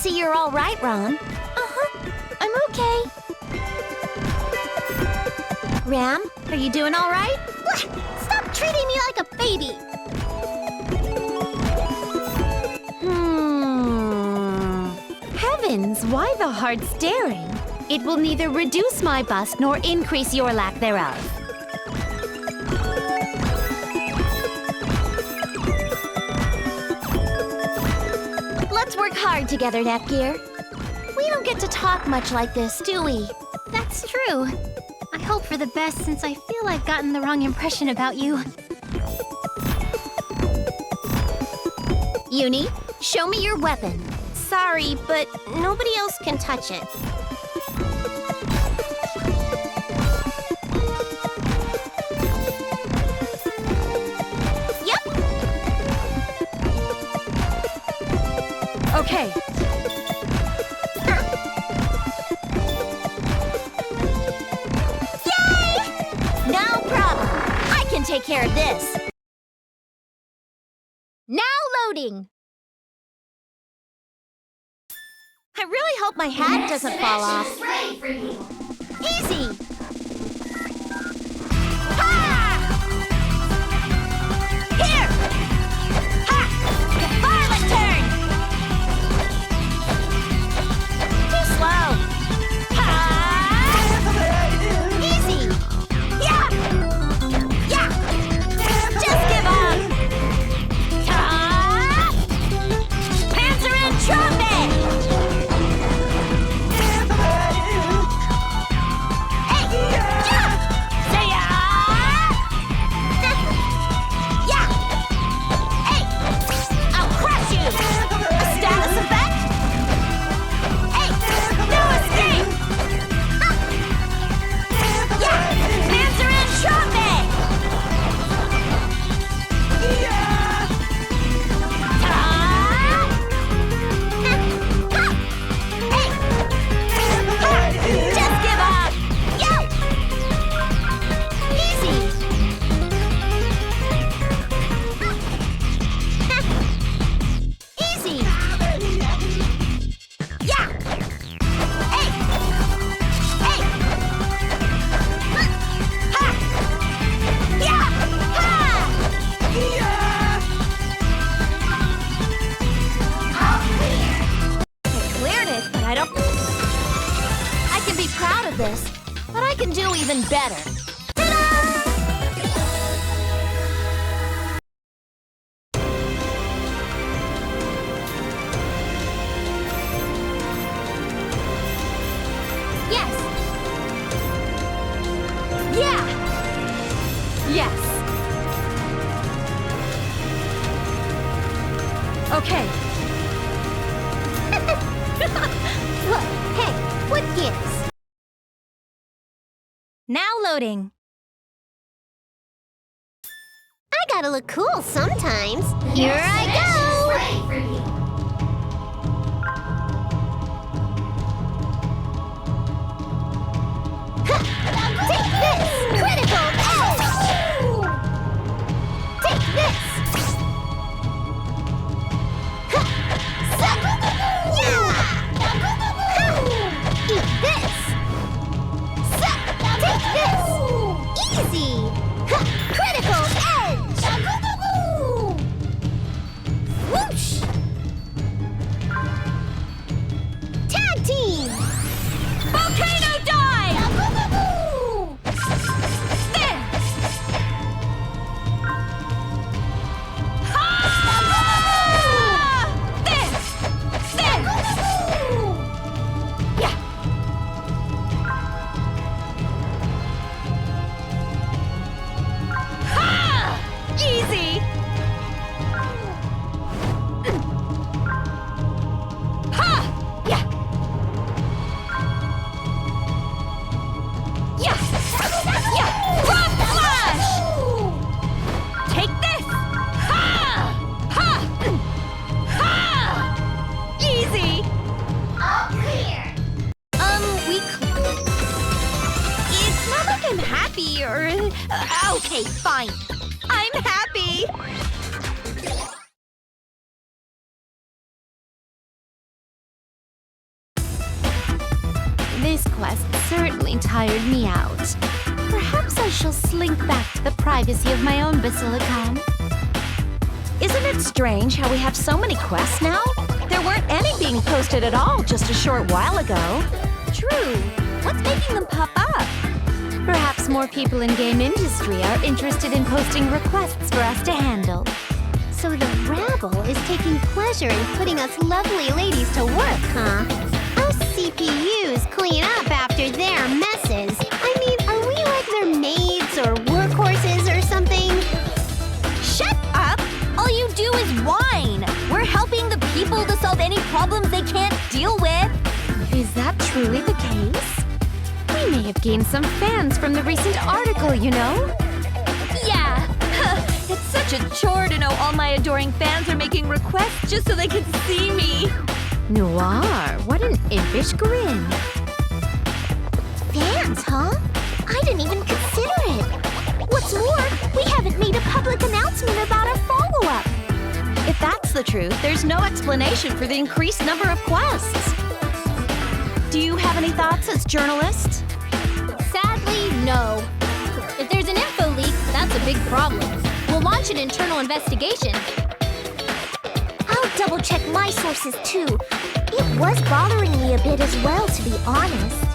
see you're all right, Ram. I'm okay. Ram, are you doing all right? Stop treating me like a baby! Heavens, why the hard staring? It will neither reduce my bust nor increase your lack thereof. Let's work hard together, Nepgear. We don't get to talk much like this, do we? That's true. I hope for the best since I feel I've gotten the wrong impression about you. Uni, show me your weapon. Sorry, but nobody else can touch it. Yep. Okay. Yay! No problem. I can take care of this. Now loading. I really hope my hat doesn't fall off. Easy! Ha! Here! Ha! Violet turn! Too slow! Ha! Easy! Yeah! Yeah! Just give up! Ha! Panzer and trumpet! This, but I can do even better. Yes. Yeah. Yes. Okay. Look, hey, what gives? Now loading. I gotta look cool sometimes. Here I go! Take this! Critical edge! Take this! Eat this! Take this! Easy! Critical edge! quest certainly tired me out. Perhaps I shall slink back to the privacy of my own basilicom. Isn't it strange how we have so many quests now? There weren't any being posted at all just a short while ago. True. What's making them pop up? Perhaps more people in game industry are interested in posting requests for us to handle. So the rabble is taking pleasure in putting us lovely ladies to work, huh? Us CPUs clean up after their messes. I mean, are we like their maids or workhorses or something? Shut up! All you do is whine! We're helping the people to solve any problems they can't deal with! Is that truly the case? We may have gained some fans from the recent article, you know? Yeah! It's such a chore to know all my adoring fans are making requests just so they can see me! Noir, what an impish grin! Fans, huh? I didn't even consider it. What's more, we haven't made a public announcement about our follow-up. If that's the truth, there's no explanation for the increased number of quests. Do you have any thoughts as journalist? Sadly, no. If there's an info leak, that's a big problem. We'll launch an internal investigation. I'll double-check my sources, too. It was bothering me a bit as well, to be honest.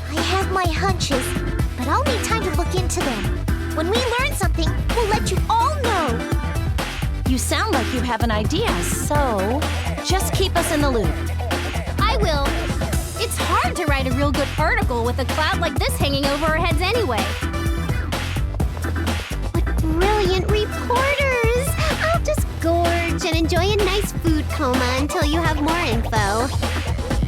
I have my hunches, but I'll need time to look into them. When we learn something, we'll let you all know. You sound like you have an idea, so just keep us in the loop. I will. It's hard to write a real good article with a cloud like this hanging over our heads anyway. What brilliant reporters! I'll just gorge and enjoy a nice food coma until you have more info.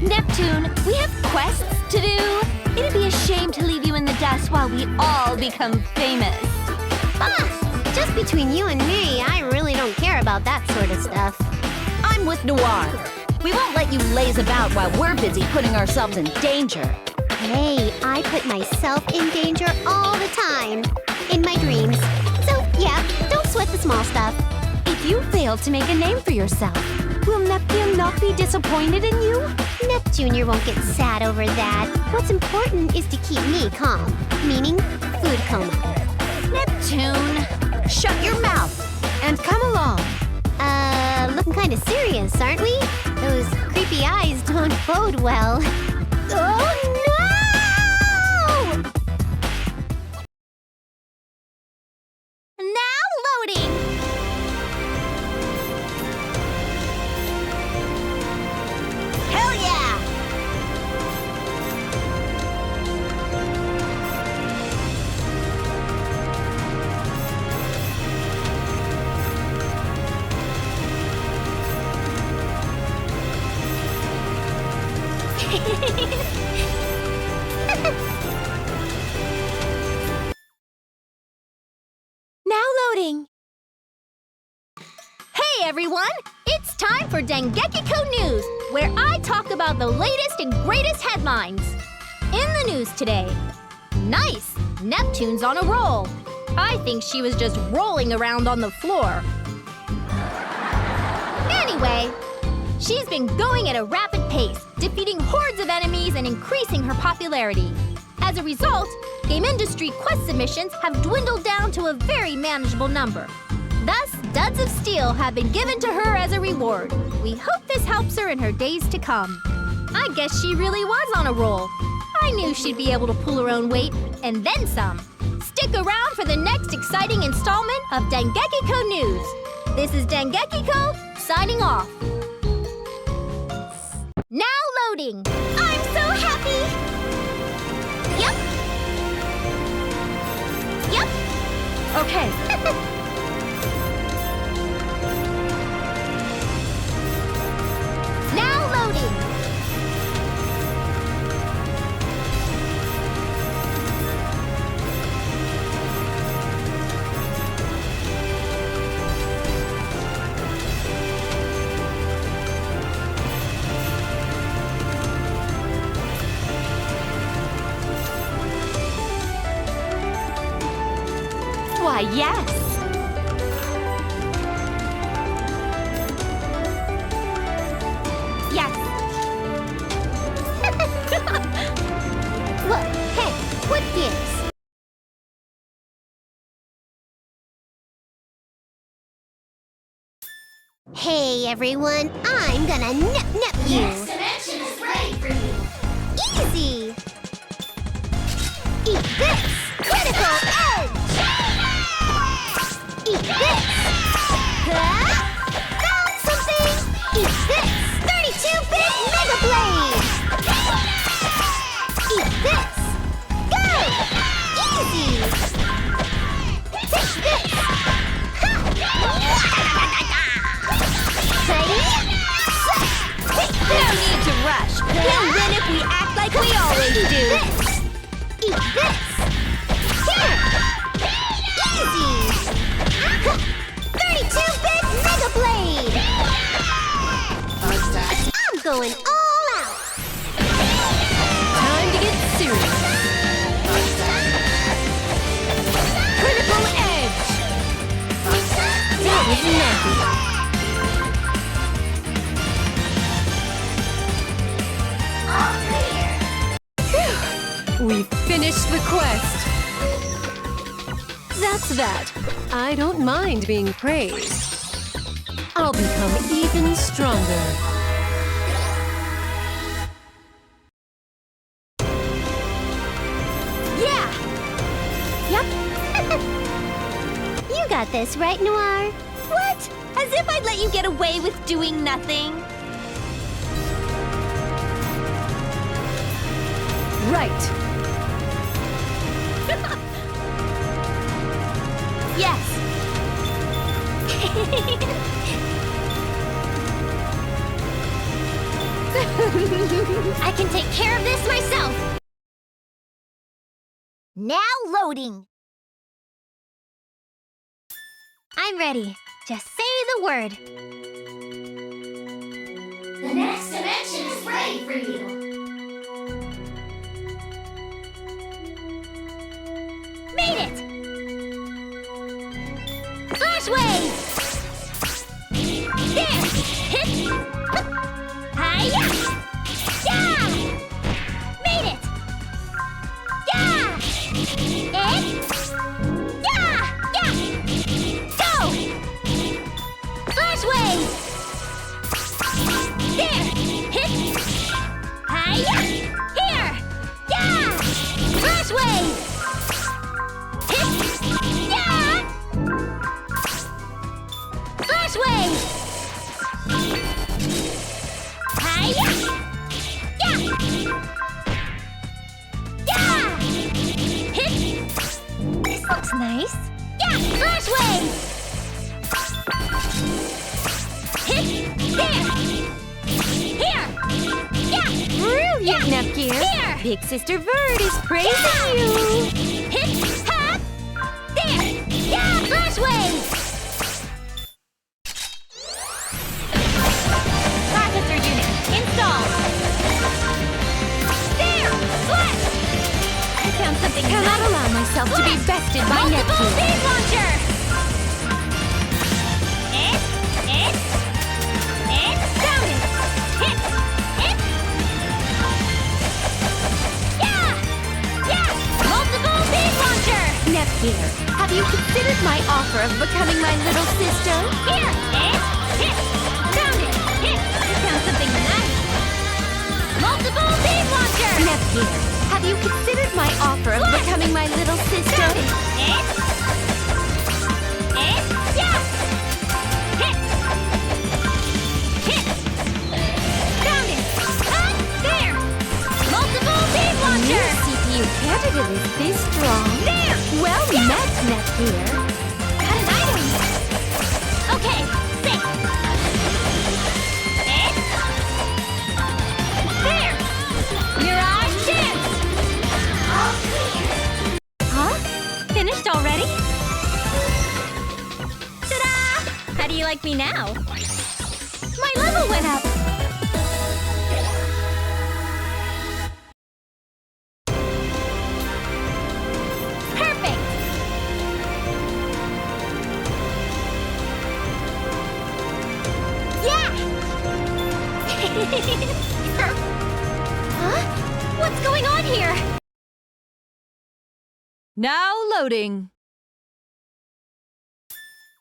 Neptune, we have quests to do. It'd be a shame to leave you in the dust while we all become famous. Ah! Just between you and me, I really don't care about that sort of stuff. I'm with Noir. We won't let you laze about while we're busy putting ourselves in danger. Hey, I put myself in danger all the time. In my dreams. So, yeah, don't sweat the small stuff. If you fail to make a name for yourself, will Neptune not be disappointed in you? Neptunia won't get sad over that. What's important is to keep me calm. Meaning, food coma. Neptune, shut your mouth and come along. Looking kind of serious, aren't we? Those creepy eyes don't bode well. Oh, no! Now loading! Hell yeah! Now loading! Hey everyone! It's time for Dengekiko News, where I talk about the latest and greatest headlines. In the news today, nice! Neptune's on a roll. I think she was just rolling around on the floor. Anyway, she's been going at a rapid pace, defeating hordes of enemies and increasing her popularity. As a result, game industry quest submissions have dwindled down to a very manageable number. Thus, duds of steel have been given to her as a reward. We hope this helps her in her days to come. I guess she really was on a roll. I knew she'd be able to pull her own weight, and then some. Stick around for the next exciting installment of Dengekiko News. This is Dengekiko, signing off. Now loading! I'm so happy! Yep. Yep. Okay. Now loading! Why, yes. Yes. Hey everyone, I'm gonna nip you. Next dimension is ready for you. Easy. Eat this. Critical edge. Eat this. Huh? Found something. Eat this. 32-bit Mega Blade. Eat this. Go. Easy. Take this. No need to rush. We'll win if we act like we always do. Eat this. Here. Easy. 32-bit Mega Blade. I'm going all out. Time to get serious. Critical edge. That was nothing. We've finished the quest. That's that. I don't mind being praised. I'll become even stronger. Yeah. Yep. You got this, right, Noir? What? As if I'd let you get away with doing nothing. Right. Yes. I can take care of this myself. Now loading. I'm ready. Just say the word. The next dimension is ready for you. Made it! Flash wave! There! Hit! Hi-ya! Yeah! Made it! Yeah! It! Yeah! Yeah! Go! Flash wave! There! Hit! Hi-ya! Here! Yeah! Flash wave! Yeah! Flash wave! Hi-ya! Yeah! Yeah! Hit! This looks nice. Yeah! Flash wave! Hit! There! Here! Yeah! Brilliant, Nepgear. Here! Big Sister Verd is praising you. Hit! Ha! There! Yeah! Flash wave! Processor unit installed. There! Flash! I found something. Cannot allow myself to be bested by Multiple Neptune. beam launcher! Found it! Hit! Yeah! Yeah! Multiple beam launcher! Nepgear, have you considered my offer of becoming my little sister? Here! Hit! Found it! Hit! I found something nice. Multiple beam launcher! Nepgear, have you considered my offer of becoming my little sister? Found it! Yeah! Hit! Found it! There! Multiple beam Your launcher! CPU candidate is this strong. There! Well met, Nepgear. Got an item! Okay, safe! There! Mirage dance! All clear. Huh? Finished already? Ta-da! How do you like me now? My level went up. Perfect! Yeah! Huh? What's going on here? Now loading.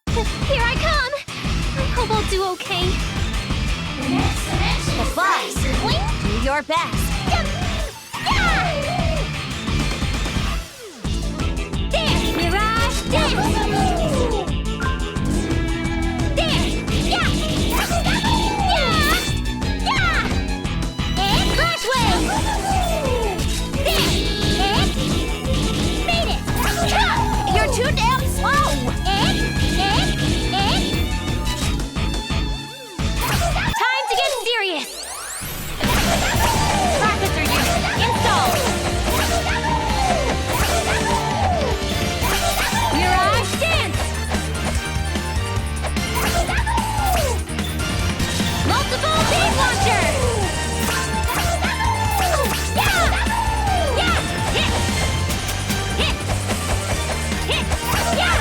Here I come! I hope I'll do okay. The next dimension is ready for you. Do your best. There! Mirage dance! There! Yeah! Yeah! Yeah! And flash wave! There! And... Made it! Ha! You're too damn slow. And... Time to get serious! Processor unit installed! Mirage dance! Multiple beam launcher! Yeah! Yeah! Hit! Hit! Hit! Yeah!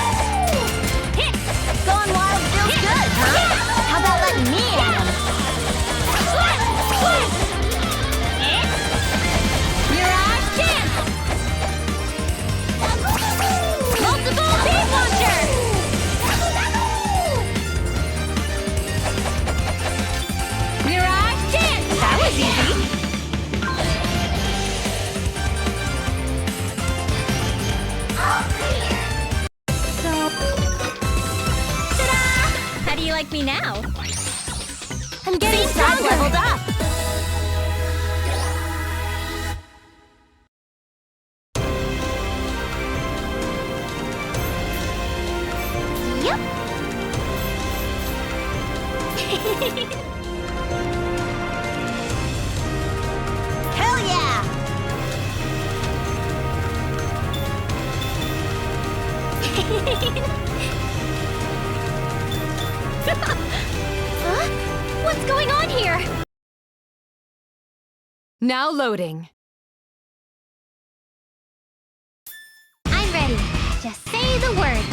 Hit! Going wild feels good, huh? How about letting me at 'em? Swipe! Swipe! Hit! Mirage dance! Multiple beam launcher! Mirage dance! That was easy. Ta-da! How do you like me now? I'm getting stronger. Leveled up. Yep. Hell yeah! Huh? What's going on here? Now loading. I'm ready. Just say the word.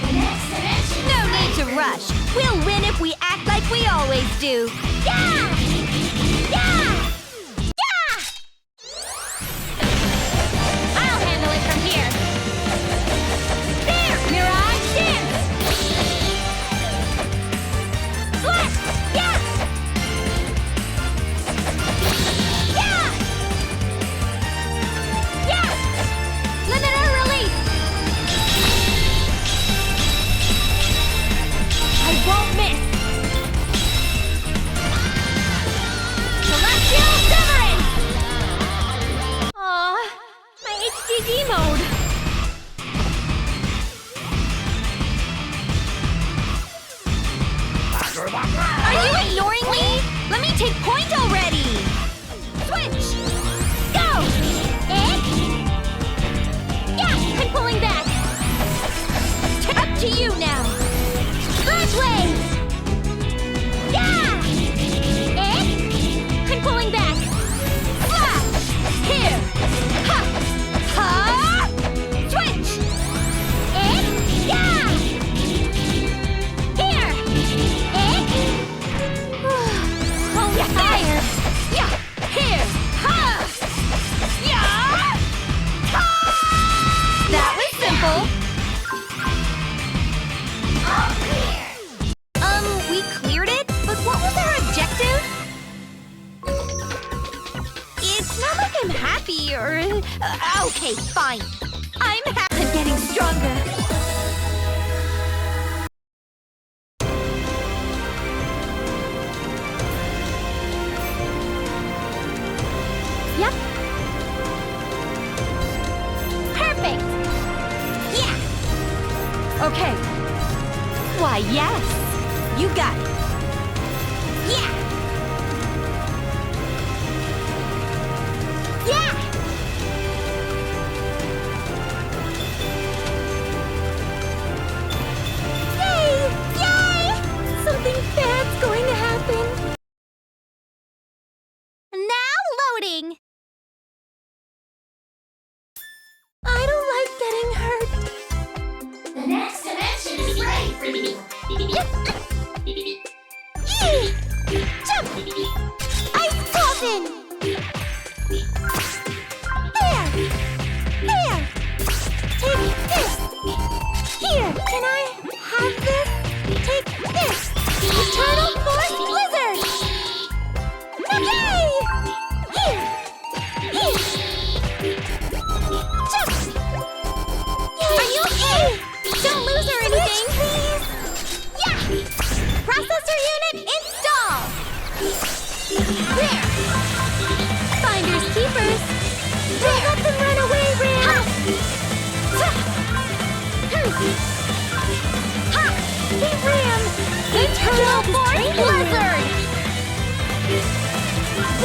The next dimension is No ready need to for you. rush. We'll win if we act like we always do. Yeah! Yeah! Yeah! I'll handle it from here. There! Mirage dance! Flash! Yeah! Yeah! Yeah! Limiter release! I won't miss! Celestial Severance! Aw, my HDD mode! Are you ignoring me? Let me take point already. Switch! Go! And... Yeah, I'm pulling back! Up to you now. Flash wave! Yeah! And... I'm pulling back! Flash! Here. Ha! Ha! Switch! And... Yeah! Here! And... On fire! Yeah! Here. Ha! Yeah! Ha! That was simple. All clear. We cleared it? But what was our objective? It's not like I'm happy or... okay, fine. I'm getting stronger. Yep. Perfect! Yeah! Okay. Why, yes. You got it. Yeah! Yeah! Yay! Yay! Something bad's going to happen. Now loading! I don't like getting hurt. The next dimension is ready for you.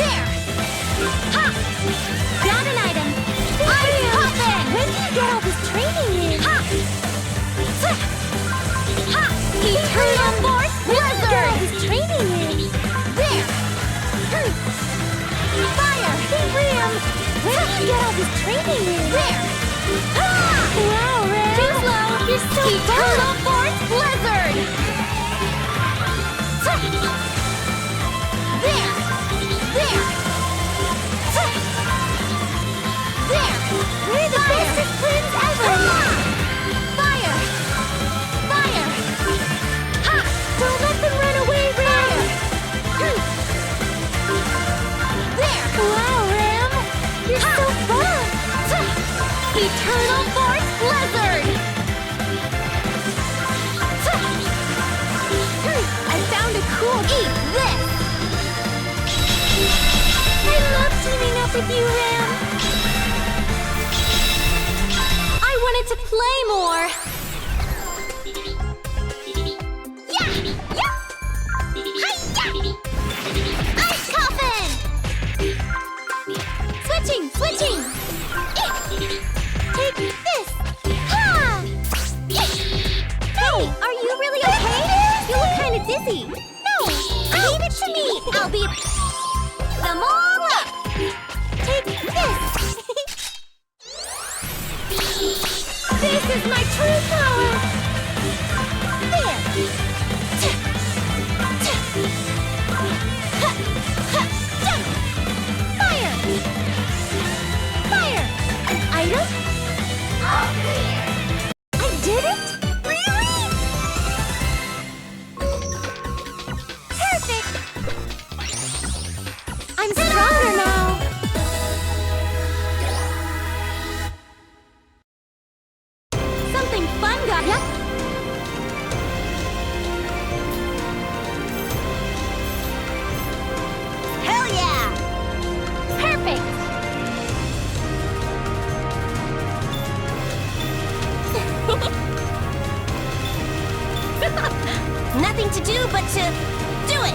There! Ha! Got an item! I'm poppin'! When do you get all this training in? Ha! Ha! Eternal Force Blizzard! This training in? There! Fire! Ram, when do you get all this training in? There! Ha! Wow, Ram. Too slow! You're so Eternal fast. Force Blizzard! There! There! There! We're the bestest friends ever. Fire! Fire! Ha! Don't let them run away, Ram. There! Wow, Ram. You're so fast. Eternal Force Blizzard! I found a cool Eat this! I love teaming up with you, Ram. I wanted to play more! Yeah! Yeah! Hi-ya! Ice Coffin! Switching! Take this! Ha! Hey, are you really okay? You look kind of dizzy. No! Leave it to me! I'll be... them all up! Take this! This is my true power! There! Fire! Fire! An item? I did it? Really? Perfect! I'm stronger now! Something fun got ya! Hell yeah! Perfect! Nothing to do but to do it.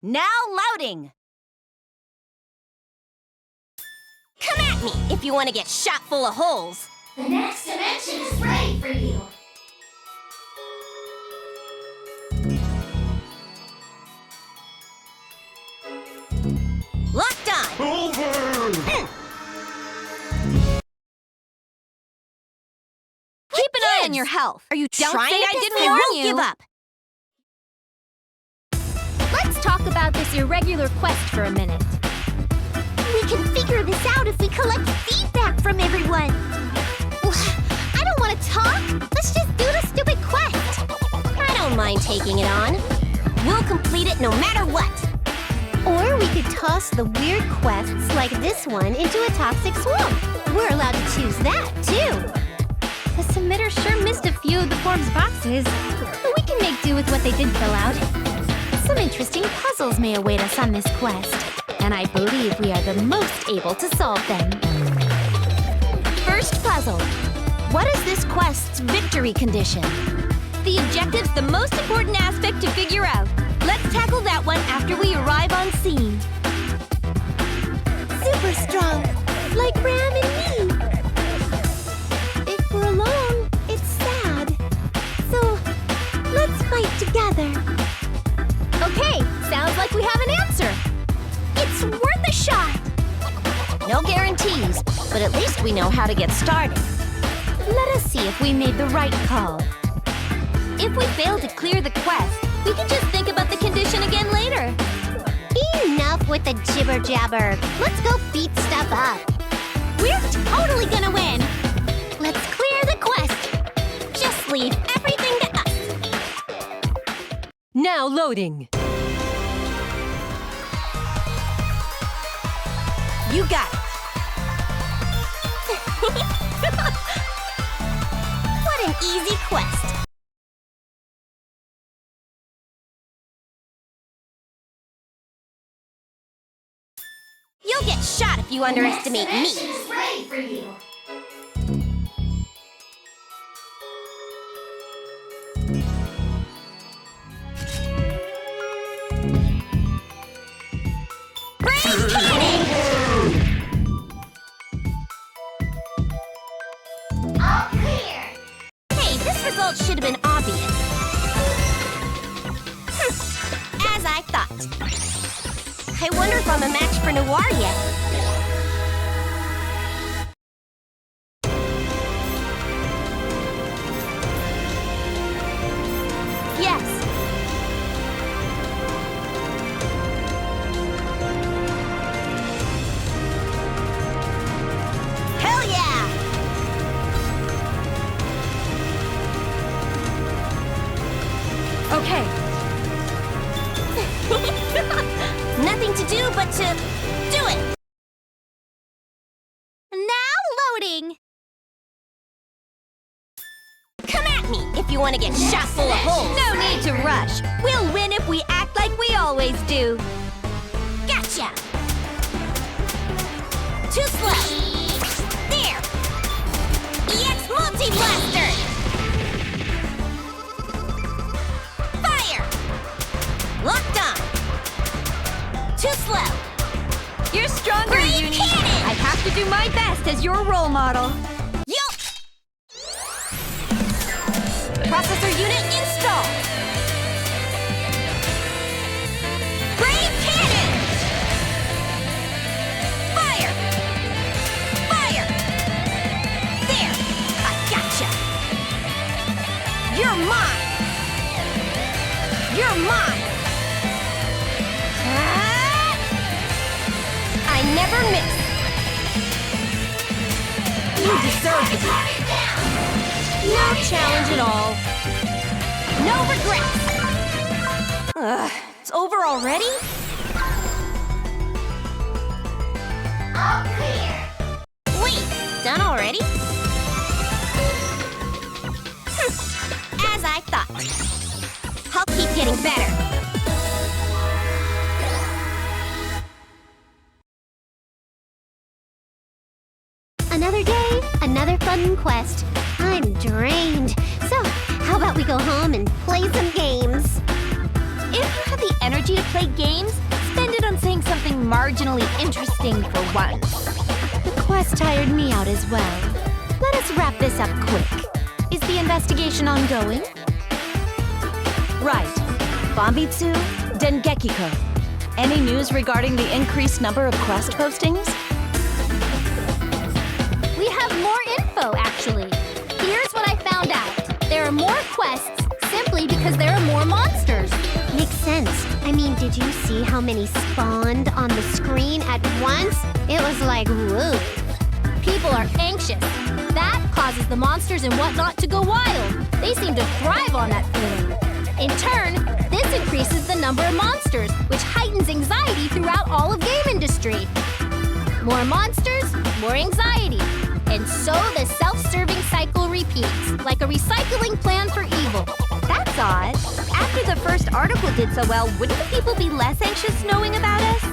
Now loading. Come at me if you want to get shot full of holes. The next dimension is ready for you. Locked on. Keep an eye on your health. Are you Don't trying? say I didn't warn won't you. give up. Let's talk about this irregular quest for a minute. We can figure this out if we collect feedback from everyone. I don't want to talk. Let's just do the stupid quest. I don't mind taking it on. We'll complete it no matter what. Or we could toss the weird quests like this one into a toxic swamp. We're allowed to choose that, too. The submitter sure missed a few of the form's boxes, but we can make do with what they did fill out. Some interesting puzzles may await us on this quest, and I believe we are the most able to solve them. First puzzle. What is this quest's victory condition? The objective's the most important aspect to figure out. Let's tackle that one after we arrive on scene. Super strong, like Ram and me. If we're alone, it's sad. So, let's fight together. Okay, sounds like we have an answer. It's worth a shot. No guarantees, but at least we know how to get started. Let us see if we made the right call. If we fail to clear the quest, we can just think about the condition again later. Enough with the jibber-jabber. Let's go beat stuff up. We're totally gonna win! Let's clear the quest. Just leave everything to us. Now loading. You got it. What an easy quest. You'll get shot if you underestimate me. Next dimension is ready for you. I wonder if I'm a match for Noir yet. Yes. Hell yeah! Okay. Nothing to do but to do it! Now loading! Come at me if you want to get shot full of holes! No need to rush. We'll win if we act like we always do. Gotcha! Too slow! There! EX Multi-Blaster! Fire! Locked on! Too slow! You're stronger, Great Uni. cannon! I have to do my best as your role model. Yup! Processor unit installed! Great cannon! Fire! Fire! There! I gotcha! You're mine! You're mine! Ah! I never miss! You deserve it! No challenge at all. No regrets! It's over already? All clear. Wait, done already? As I thought. I'll keep getting better. Another day, another fun quest. I'm drained. So, how about we go home and play some games? If you have the energy to play games, spend it on saying something marginally interesting for once. The quest tired me out as well. Let us wrap this up quick. Is the investigation ongoing? Right. Bombitsu, Dengekiko. Any news regarding the increased number of quest postings? We have more info, actually. Here's what I found out. There are more quests simply because there are more monsters. Makes sense. I mean, did you see how many spawned on the screen at once? It was like, whoa. People are anxious. That causes the monsters and whatnot to go wild. They seem to thrive on that feeling. In turn, this increases the number of monsters, which heightens anxiety throughout all of game industry. More monsters, more anxiety. And so the self-serving cycle repeats, like a recycling plan for evil. That's odd. After the first article did so well, wouldn't the people be less anxious knowing about us?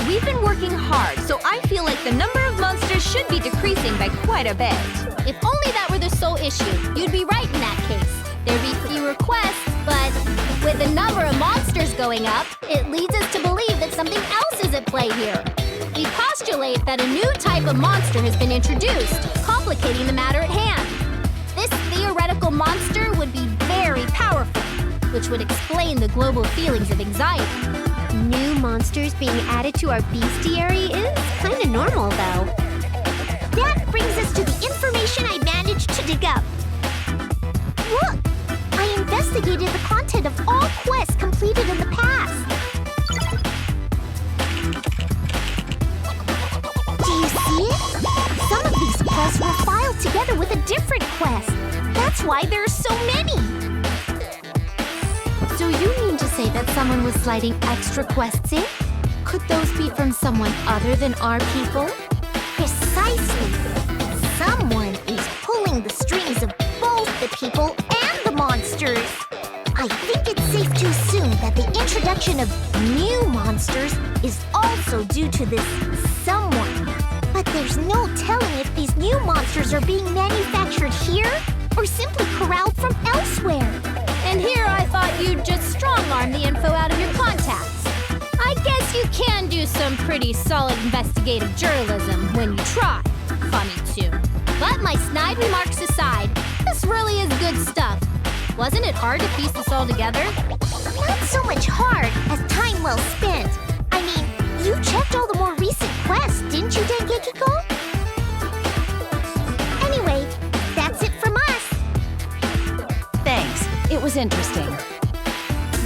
We've been working hard, so I feel like the number of monsters should be decreasing by quite a bit. If only that were the sole issue, you'd be right in that case. There'd be fewer quests, but with the number of monsters going up, it leads us to believe that something else is at play here. We postulate that a new type of monster has been introduced, complicating the matter at hand. This theoretical monster would be very powerful, which would explain the global feelings of anxiety. New monsters being added to our bestiary is kind of normal, though. That brings us to the information I managed to dig up. Look! I investigated the content of all quests completed in the past. Do you see it? Some of these quests were filed together with a different quest. That's why there are so many. So you mean to say that someone was sliding extra quests in? Could those be from someone other than our people? Precisely. Someone is pulling the strings of both the people and the monsters. I think it's safe to assume that the introduction of new monsters is also due to this someone. But there's no telling if these new monsters are being manufactured here or simply corralled from elsewhere. And here I thought you'd just strong-arm the info out of your contacts. I guess you can do some pretty solid investigative journalism when you try. Funny, too. But my snide remarks aside, this really is good stuff. Wasn't it hard to piece this all together? Not so much hard as time well spent. I mean, You checked all the more recent quests, didn't you, Dengekiko? Anyway, that's it from us. Thanks. It was interesting.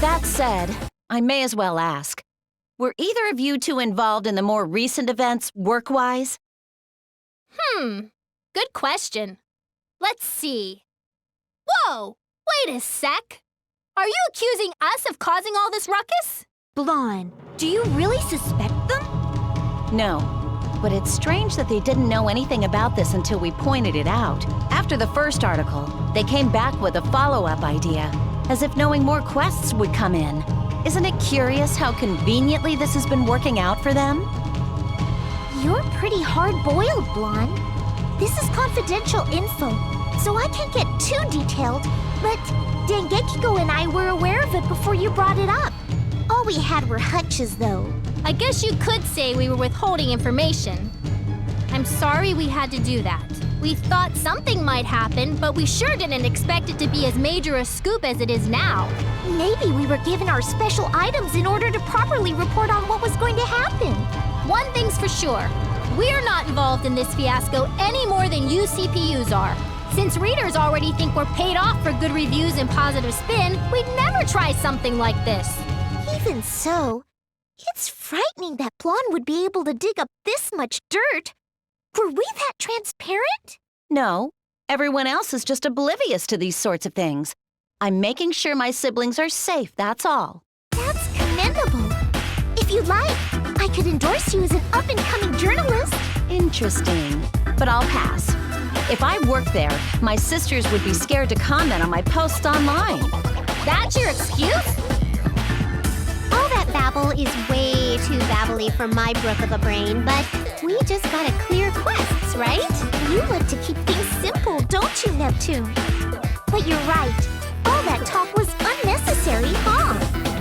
That said, I may as well ask. Were either of you two involved in the more recent events, work-wise? Good question. Let's see. Whoa! Wait a sec! Are you accusing us of causing all this ruckus? Blonde, do you really suspect them? No. But it's strange that they didn't know anything about this until we pointed it out. After the first article, they came back with a follow-up idea, as if knowing more quests would come in. Isn't it curious how conveniently this has been working out for them? You're pretty hard-boiled, Blonde. This is confidential info, so I can't get too detailed, but Dengekiko and I were aware of it before you brought it up. All we had were hunches, though. I guess you could say we were withholding information. I'm sorry we had to do that. We thought something might happen, but we sure didn't expect it to be as major a scoop as it is now. Maybe we were given our special items in order to properly report on what was going to happen. One thing's for sure. We're not involved in this fiasco any more than you CPUs are. Since readers already think we're paid off for good reviews and positive spin, we'd never try something like this. Even so, it's frightening that Blonde would be able to dig up this much dirt. Were we that transparent? No. Everyone else is just oblivious to these sorts of things. I'm making sure my siblings are safe, that's all. That's commendable. If you'd like, I could endorse you as an up-and-coming journalist. Interesting. But I'll pass. If I worked there, my sisters would be scared to comment on my posts online. That's your excuse? All that babble is way too babbly for my brook of a brain, but we just gotta clear quests, right? You like to keep things simple, don't you, Neptune? But you're right. All that talk was unnecessary, huh?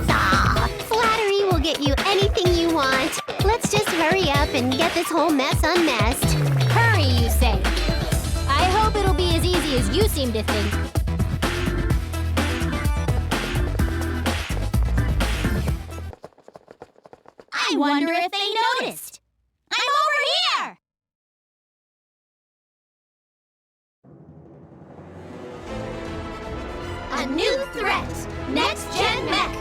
Ah, flattery will get you anything you want. Let's just hurry up and get this whole mess unmessed. Hurry, you say. I hope it'll be as easy as you seem to think. I wonder if they noticed. I'm over here! A new threat. Next Gen Mech.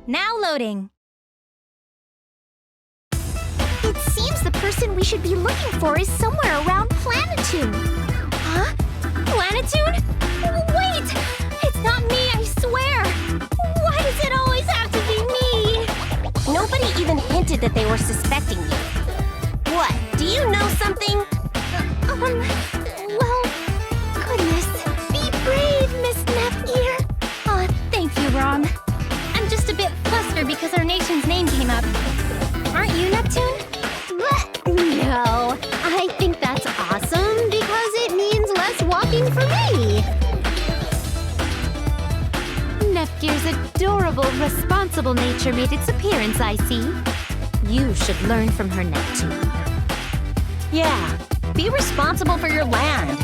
Now loading. It seems the person we should be looking for is somewhere around Planetune. Huh? Planetune? Wait! It's not me, I swear! Why does it always have to be me? Nobody even hinted that they were suspecting you. What? Do you know something? Well, goodness. Be brave, Miss Nepgear. Oh, thank you, Rom. I'm just a bit flustered because our nation's name came up. Aren't you, Neptune? No, I think that's awesome because it means less walking for me. Nepgear's adorable, responsible nature made its appearance, I see. You should learn from her, Neptune. Yeah, be responsible for your land.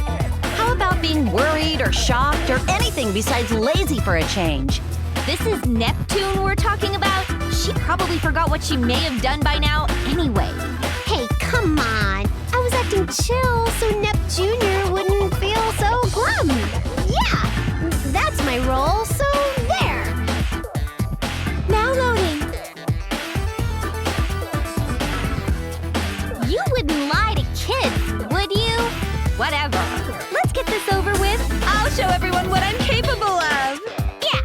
How about being worried or shocked or anything besides lazy for a change? This is Neptune we're talking about? She probably forgot what she may have done by now anyway. Hey, come on. I was acting chill so Nep Jr. wouldn't feel so glum. Yeah, that's my role, so there. Now loading. You wouldn't lie to kids, would you? Whatever. Let's get this over with. I'll show everyone what I'm capable of. Yeah,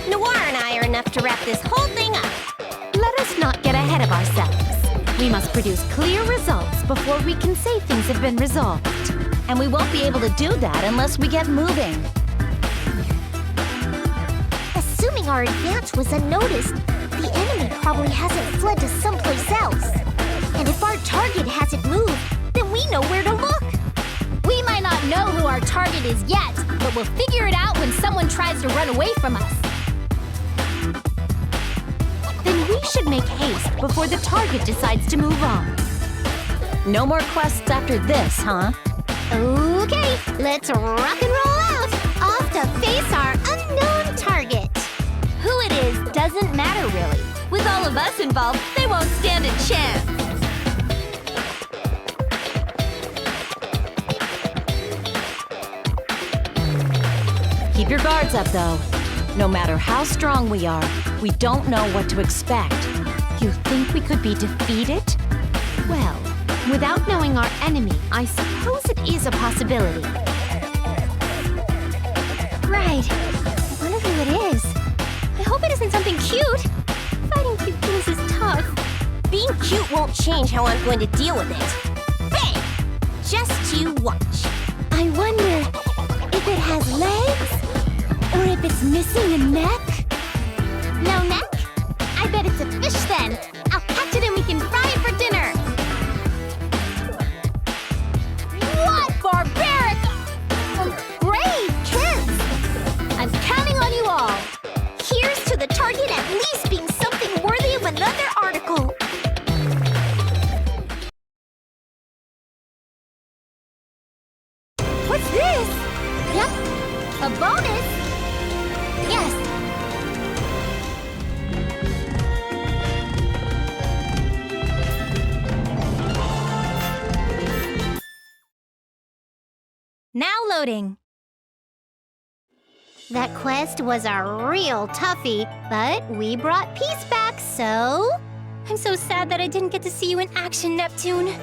Noir and I are enough to wrap this whole thing up. Let us not get ahead of ourselves. We must produce clear results before we can say things have been resolved. And we won't be able to do that unless we get moving. Assuming our advance was unnoticed, the enemy probably hasn't fled to someplace else. And if our target hasn't moved, then we know where to look. We might not know who our target is yet, but we'll figure it out when someone tries to run away from us. Then we should make haste before the target decides to move on. No more quests after this, huh? Okay, let's rock and roll out. Off to face our unknown target. Who it is doesn't matter really. With all of us involved, they won't stand a chance. Keep your guards up, though. No matter how strong we are, we don't know what to expect. You think we could be defeated? Well, without knowing our enemy, I suppose it is a possibility. Right. I wonder who it is. I hope it isn't something cute. Fighting cute things is tough. Being cute won't change how I'm going to deal with it. Bang! Just you watch. I wonder if it has legs? Or if it's missing a neck? No neck? I bet it's a fish then. I'll catch it and we can fry it for dinner. What barbaric! Great, kids! I'm counting on you all. Here's to the target at least being something worthy of another article. What's this? Yep, a bonus. Yes. Now loading. That quest was a real toughie, but we brought peace back, so... I'm so sad that I didn't get to see you in action, Neptune.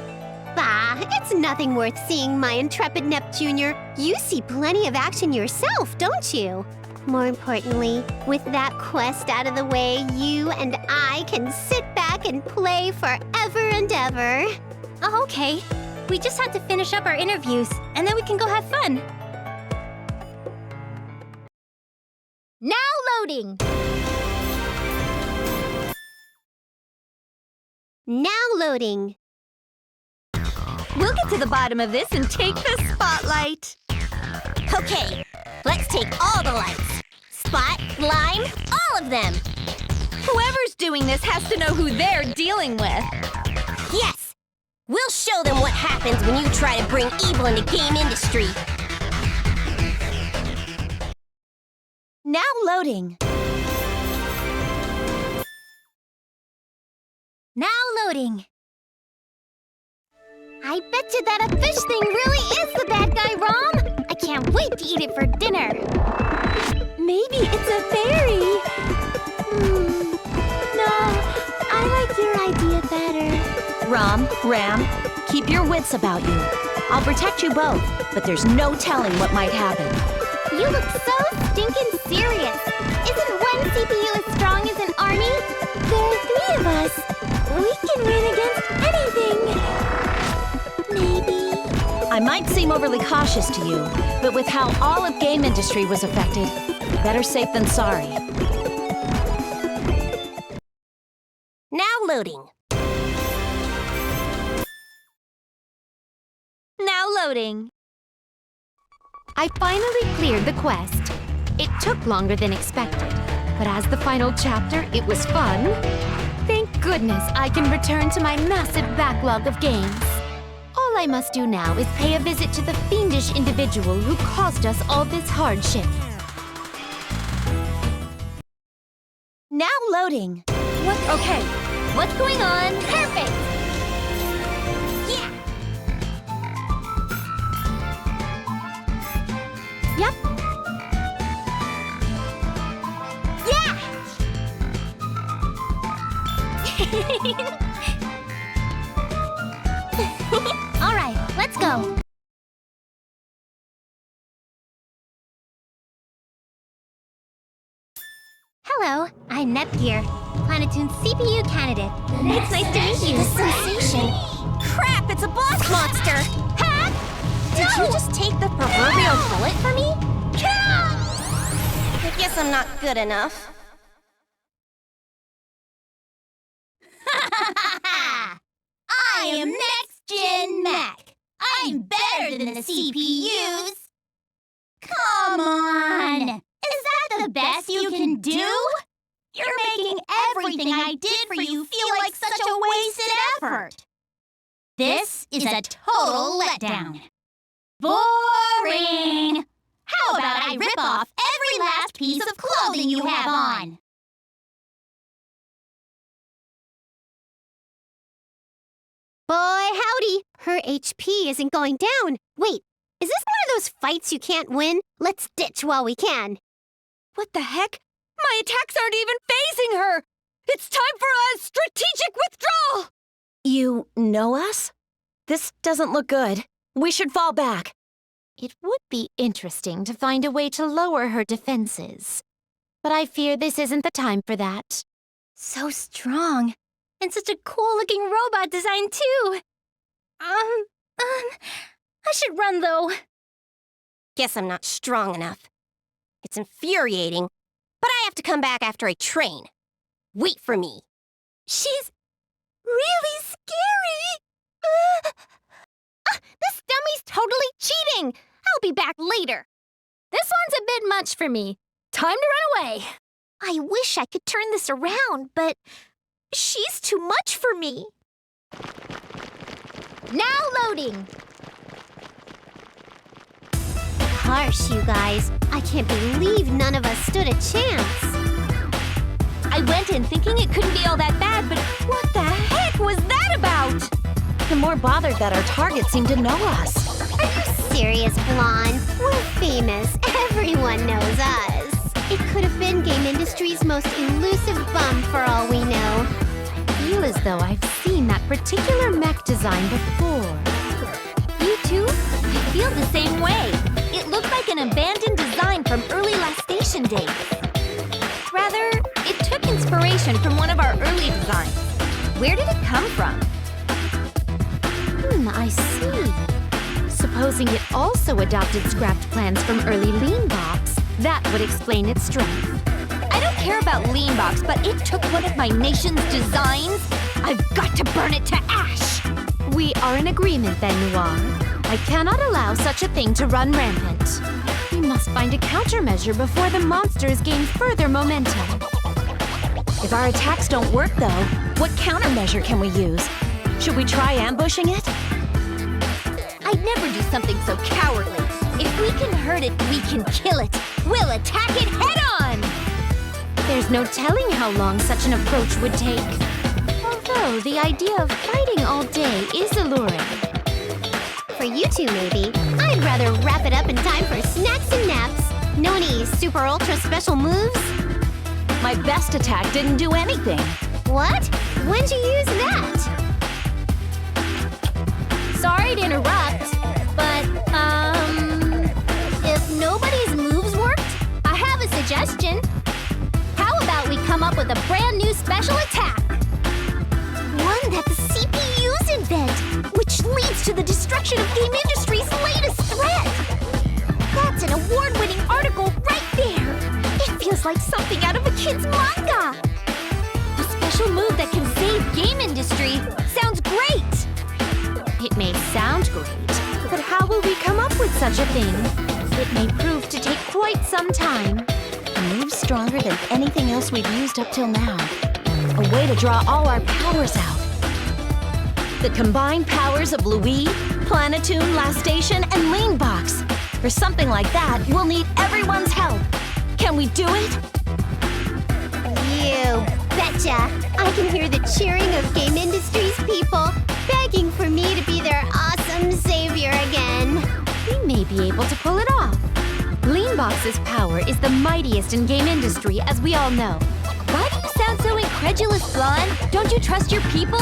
Bah, it's nothing worth seeing, my intrepid Neptunior. You see plenty of action yourself, don't you? More importantly, with that quest out of the way, you and I can sit back and play forever and ever. Oh, okay. We just have to finish up our interviews, and then we can go have fun. Now loading! Now loading. We'll get to the bottom of this and take the spotlight. Okay, let's take all the lights. Spot, line, all of them. Whoever's doing this has to know who they're dealing with. Yes! We'll show them what happens when you try to bring evil into game industry. Now loading. Now loading. I bet you that a fish thing really is the bad guy, Rom! I can't wait to eat it for dinner. Maybe it's a fairy. No, I like your idea better. Ram, keep your wits about you. I'll protect you both, but there's no telling what might happen. You look so stinking serious. Isn't one CPU as strong as an army? There are 3 of us. We can win against anything. Maybe. I might seem overly cautious to you, but with how all of game industry was affected, better safe than sorry. Now loading. Now loading. I finally cleared the quest. It took longer than expected, but as the final chapter, it was fun. Thank goodness I can return to my massive backlog of games. All I must do now is pay a visit to the fiendish individual who caused us all this hardship. Now loading. Okay, what's going on? Perfect! Yeah! Yep. Yeah! All right, let's go. Hello, I'm Nepgear, Planetoon's CPU candidate. It's nice to meet you. The sensation! Crap, it's a boss monster! Huh? Did you just take the proverbial bullet for me? I guess I'm not good enough. I am Next Gen Mac. I'm better than the CPUs. Come on! Is that the best you can do? You're making everything I did for you feel like such a wasted effort. This is a total letdown. Boring! How about I rip off every last piece of clothing you have on? Her HP isn't going down. Wait, is this one of those fights you can't win? Let's ditch while we can. What the heck? My attacks aren't even phasing her! It's time for a strategic withdrawal! You know us? This doesn't look good. We should fall back. It would be interesting to find a way to lower her defenses. But I fear this isn't the time for that. So strong. And such a cool-looking robot design, too. I should run, though. Guess I'm not strong enough. It's infuriating, but I have to come back after I train. Wait for me. She's really scary. This dummy's totally cheating. I'll be back later. This one's a bit much for me. Time to run away. I wish I could turn this around, but she's too much for me. Now loading. Harsh, you guys. I can't believe none of us stood a chance. I went in thinking it couldn't be all that bad, but what the heck was that about? The more bothered that our target seemed to know us. Are you serious, Blonde? We're famous. Everyone knows us. It could have been game industry's most elusive bum for all we know. I feel as though I've seen that particular mech design before. You too? I feel the same way. It looked like an abandoned design from early last station days. Rather, it took inspiration from one of our early designs. Where did it come from? I see. Supposing it also adopted scrapped plans from early Leanbox, that would explain its strength. I don't care about Leanbox, but it took one of my nation's designs. I've got to burn it to ash! We are in agreement then, Noir. I cannot allow such a thing to run rampant. We must find a countermeasure before the monsters gain further momentum. If our attacks don't work, though, what countermeasure can we use? Should we try ambushing it? I'd never do something so cowardly. If we can hurt it, we can kill it. We'll attack it head-on! There's no telling how long such an approach would take. Although the idea of fighting all day is alluring. For you two, maybe. I'd rather wrap it up in time for snacks and naps. Know any super ultra special moves? My best attack didn't do anything. What? When'd you use that? Sorry to interrupt, but, if nobody's moves worked, I have a suggestion. How about we come up with a brand new special attack? One that the CPUs invent, which leads to the destruction of game industry's latest threat. That's an award-winning article right there. It feels like something out of a kid's manga. A special move that can save game industry. Sounds great! It may sound great, but how will we come up with such a thing? It may prove to take quite some time. A move stronger than anything else we've used up till now. A way to draw all our powers out. The combined powers of Louis, Planetoon, Last Station, and Leanbox. For something like that, we'll need everyone's help. Can we do it? You betcha! I can hear the cheering of game industry's people, begging for me to be their awesome savior again. We may be able to pull it off. Leanbox's power is the mightiest in game industry, as we all know. Why do you sound so incredulous, Blonde? Don't you trust your people?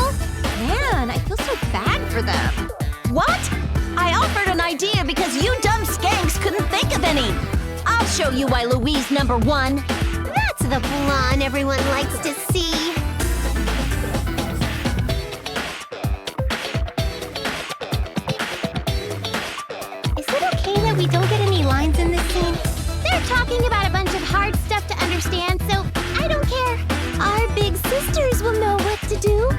Man, I feel so bad for them. What? I offered an idea because you dumb skanks couldn't think of any. I'll show you why Louise #1. That's the blonde everyone likes to see. Is it okay that we don't get any lines in this scene? They're talking about a bunch of hard stuff to understand, so I don't care. Our big sisters will know what to do.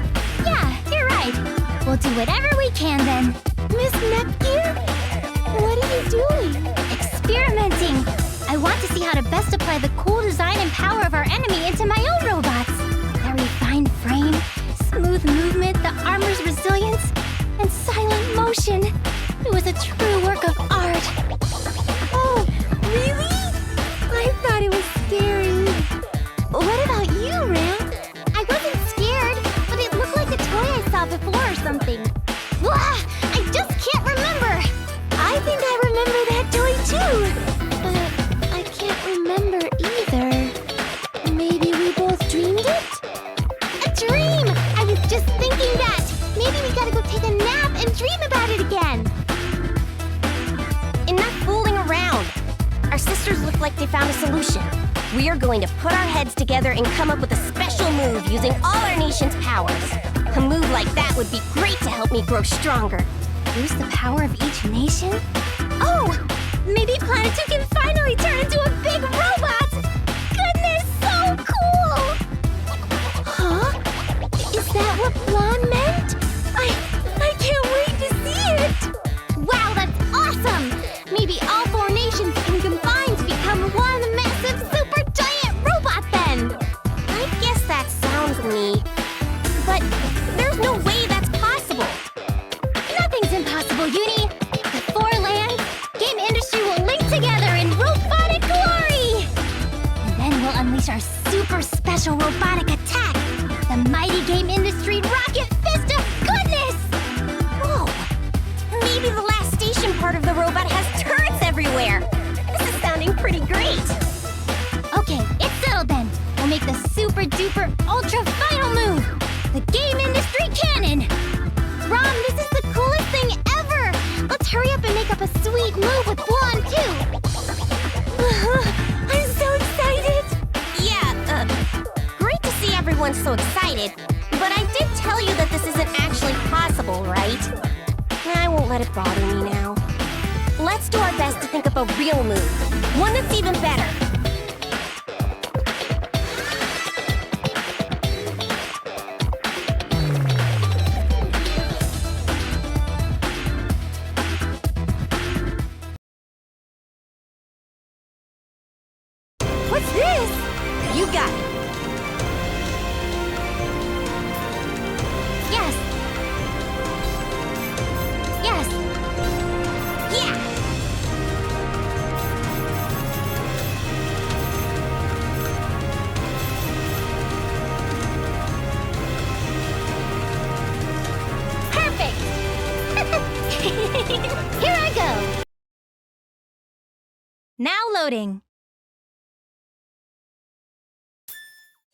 Yeah, you're right. We'll do whatever we can then. Miss Nepgear? What are you doing? Experimenting. I want to see how to best apply the cool design and power of our enemy into my own robots. Their refined frame, smooth movement, the armor's resilience, and silent motion. It was a true work of art. Oh, really? I thought it was scary. What about you, Ram? I wasn't scared, but it looked like a toy I saw before or something. Blah! I are going to put our heads together and come up with a special move using all our nation's powers. A move like that would be great to help me grow stronger. Use the power of each nation? Oh! Maybe Planet 2 can finally turn into a big robot! Goodness, so cool! Huh? Is that what Blonde meant? I can't wait to see it! Wow, that's awesome! Maybe all 4 nations can combine to become one massive super giant robot then! I guess that sounds neat. But there's no way that's possible. Nothing's impossible, Uni! The 4 lands, game industry will link together in robotic glory! And then we'll unleash our super special robotic attack! The mighty game industry rocket fist of goodness! Whoa! Maybe the last station part of the robot has turrets everywhere. This is sounding pretty great. Okay, it's settled then. We'll make the super duper ultra final move! The game industry cannon! Rom, this is the coolest thing ever! Let's hurry up and make up a sweet move with Blonde too! I'm so excited! Yeah, great to see everyone so excited. But I did tell you that this isn't actually possible, right? I won't let it bother me now. Let's do our best to think up a real move. One that's even better. What's this? You got it. Yes! Yes! Yeah! Perfect! Here I go! Now loading.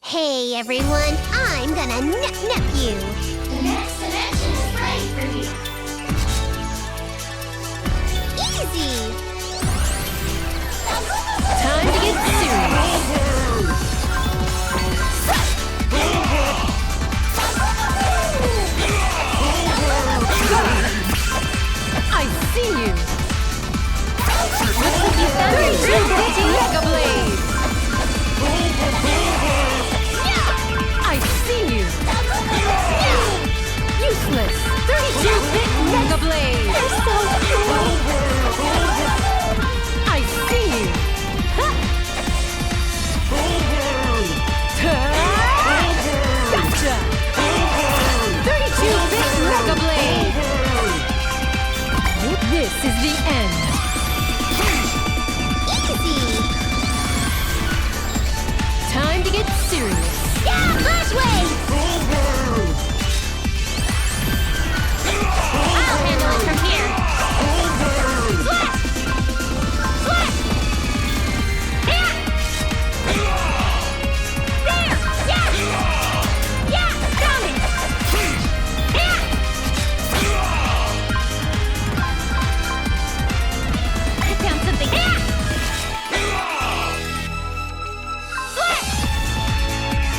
Hey everyone, I'm gonna nip you. The next dimension is ready for you. Easy! Time to get serious. I see you. Looks like you found your true beauty, Mega Blade. I see you. Useless. 32-bit Mega Blade. They're so cool! I see you. Gotcha. 32-bit Mega Blade. This is the end. Easy! Time to get serious. Yeah, Flash Wave! I'll handle it from here. Slash! Slash! Yeah! There! Yeah! Yeah! Got it! Yeah! I found something. Yeah! Slash!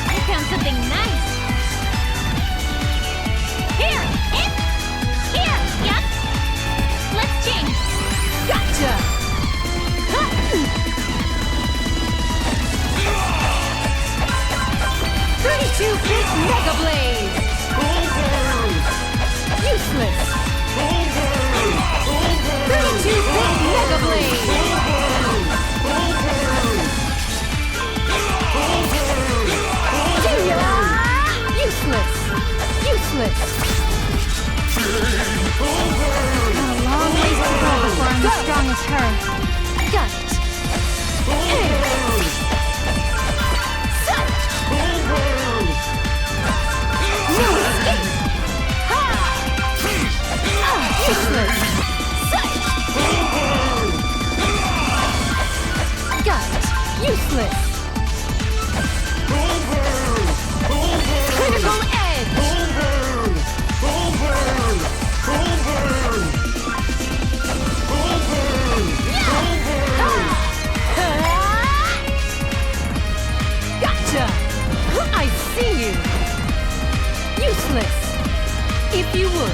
I found something nice. Here! Here! Yep! Let's change. Gotcha. 32-bit Mega Blade. Useless. 32-bit Mega Blade. Useless. Useless. Got a long ways to go before I'm as strong as her. Got it. No escape. Ha! if you would.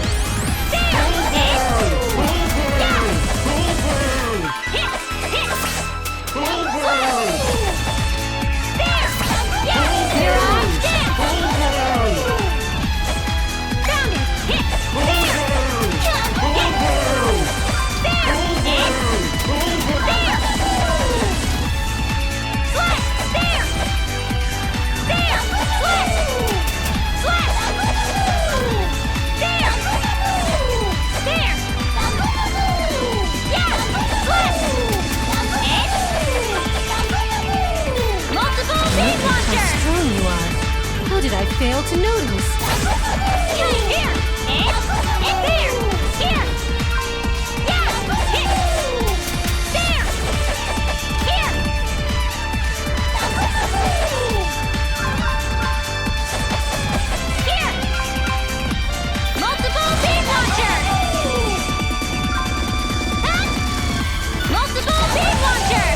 How did I fail to notice? Here! Here! Here! Here! Yeah! Hit! There! Here! Here! Multiple beam launcher! Huh? Multiple beam launcher!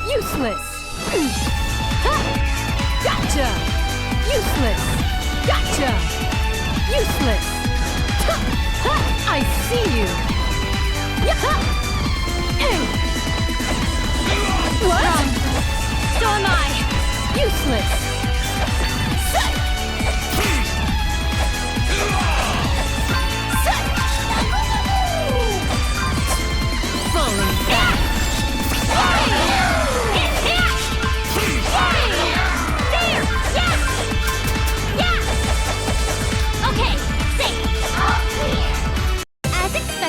Useless! Ha! Gotcha! Useless! Gotcha! Useless! Ha! Ha! I see you! Yaha! What? So am I! Useless! Falling back!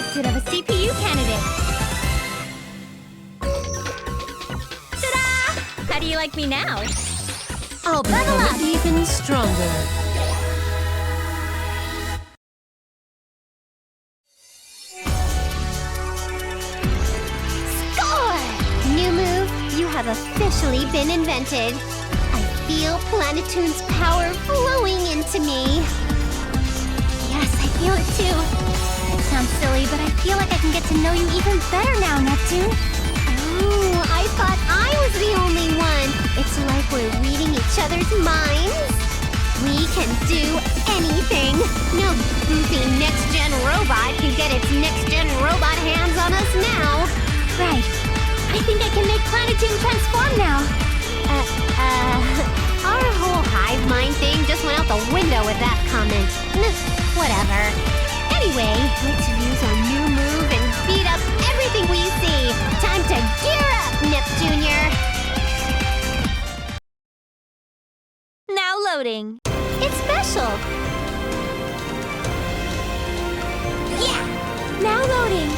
Of a CPU candidate. Ta-da! How do you like me now? I'll become even stronger. Score! New move, you have officially been invented. I feel Planetoon's power flowing into me. Yes, I feel it too. Sounds silly, but I feel like I can get to know you even better now, Neptune. Oh, I thought I was the only one. It's like we're reading each other's minds. We can do anything. No goofy next-gen robot can get its next-gen robot hands on us now. Right. I think I can make Planetoon transform now. Our whole hive mind thing just went out the window with that comment. Whatever. Anyway, let's use our new move and beat up everything we see. Time to gear up, Neptunia. Now loading. It's special. Yeah! Now loading.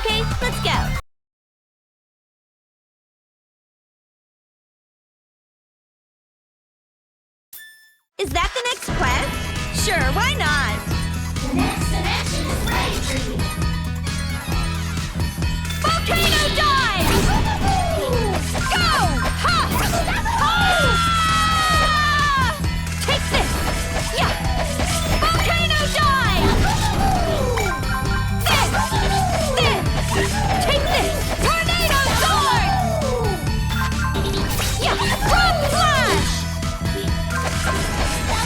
Okay, let's go. Is that the next quest? Sure, why not? The next dimension is ready for you. Volcano dive! Go! Ha! Ah! Take this! Yeah! Volcano dive! This! Take this! Tornado sword! Yeah! Rock flash!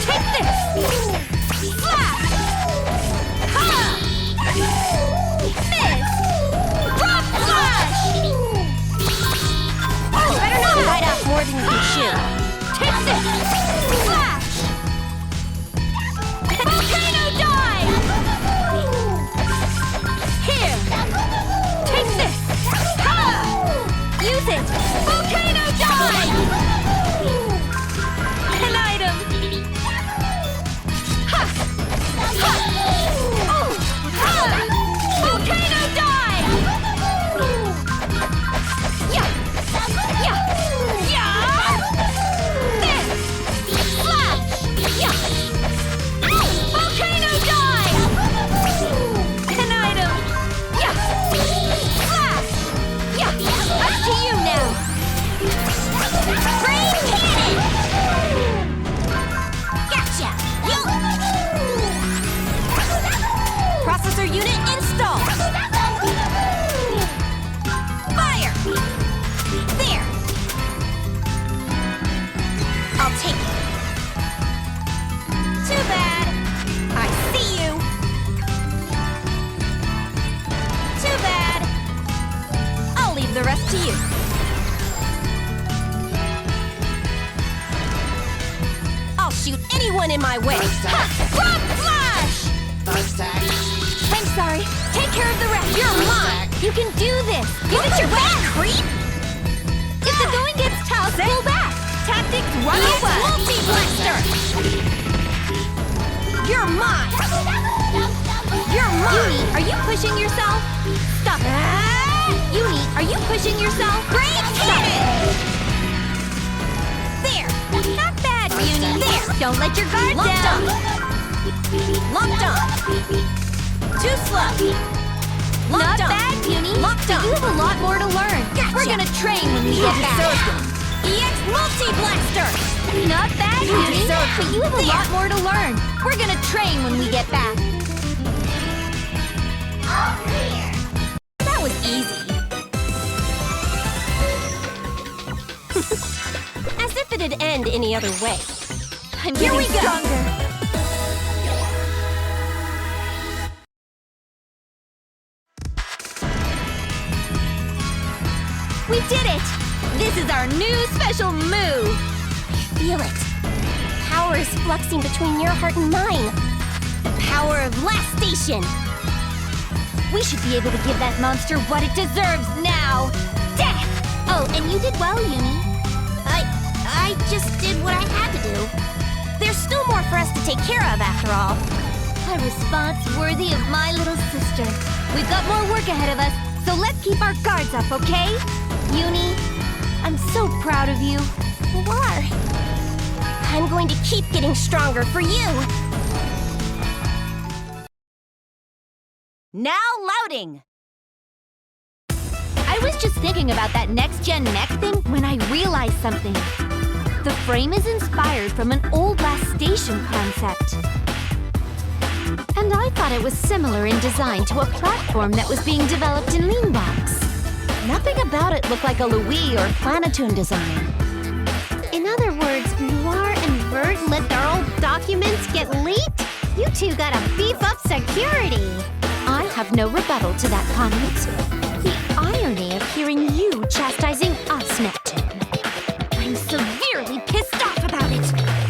Take this! Flash! unit installed! Fire! There! I'll take it. Too bad. I see you. Too bad. I'll leave the rest to you. I'll shoot anyone in my way. Frog Flash! I'm sorry. Take care of the rest. You're mine. You can do this. Give it your back, creep. If the going gets tough, pull back. Tactics 101. Multi-blaster. You're mine. You're mine. Uni, are you pushing yourself? Stop it. Uni, are you pushing yourself? Great cannon. There. Not bad, Uni. There. Don't let your guard down. Locked on. Too slow. Not bad, Uni. Locked on. You have a lot more to learn. Gotcha. We're gonna train when we get back. EX Multi-Blaster. Not bad, Uni. But you have a lot more to learn. We're gonna train when we get back. That was easy. As if it'd end any other way. Here we go. Stronger. We did it! This is our new special move! Feel it. Power is fluxing between your heart and mine. The power of Last Station! We should be able to give that monster what it deserves now! Death! Oh, and you did well, Uni. I just did what I had to do. There's still more for us to take care of, after all. A response worthy of my little sister. We've got more work ahead of us, so let's keep our guards up, okay? Uni, I'm so proud of you. You are. I'm going to keep getting stronger for you. Now loading! I was just thinking about that next-gen mech thing when I realized something. The frame is inspired from an old Last Station concept. And I thought it was similar in design to a platform that was being developed in Leanbox. Nothing about it looked like a Louis or Planetoon design. In other words, Noir and Bert let their old documents get leaked? You two gotta beef up security. I have no rebuttal to that comment. The irony of hearing you chastising us, Neptune. I'm severely pissed off about it.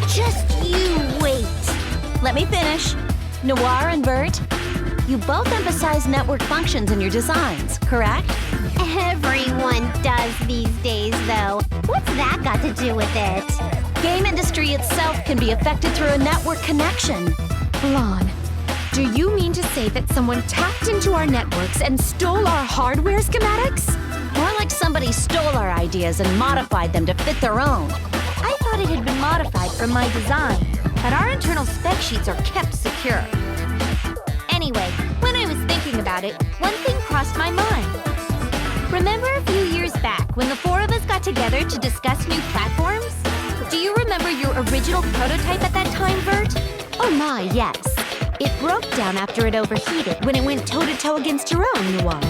Just you wait. Let me finish. Noir and Bert, you both emphasize network functions in your designs, correct? Everyone does these days, though. What's that got to do with it? Game industry itself can be affected through a network connection. Lon, do you mean to say that someone tapped into our networks and stole our hardware schematics? More like somebody stole our ideas and modified them to fit their own. I thought it had been modified from my design, but our internal spec sheets are kept secure. Anyway, when I was thinking about it, one thing crossed my mind. Remember a few years back when the four of us got together to discuss new platforms? Do you remember your original prototype at that time, Bert? Oh my, yes. It broke down after it overheated when it went toe-to-toe against your own, Noir.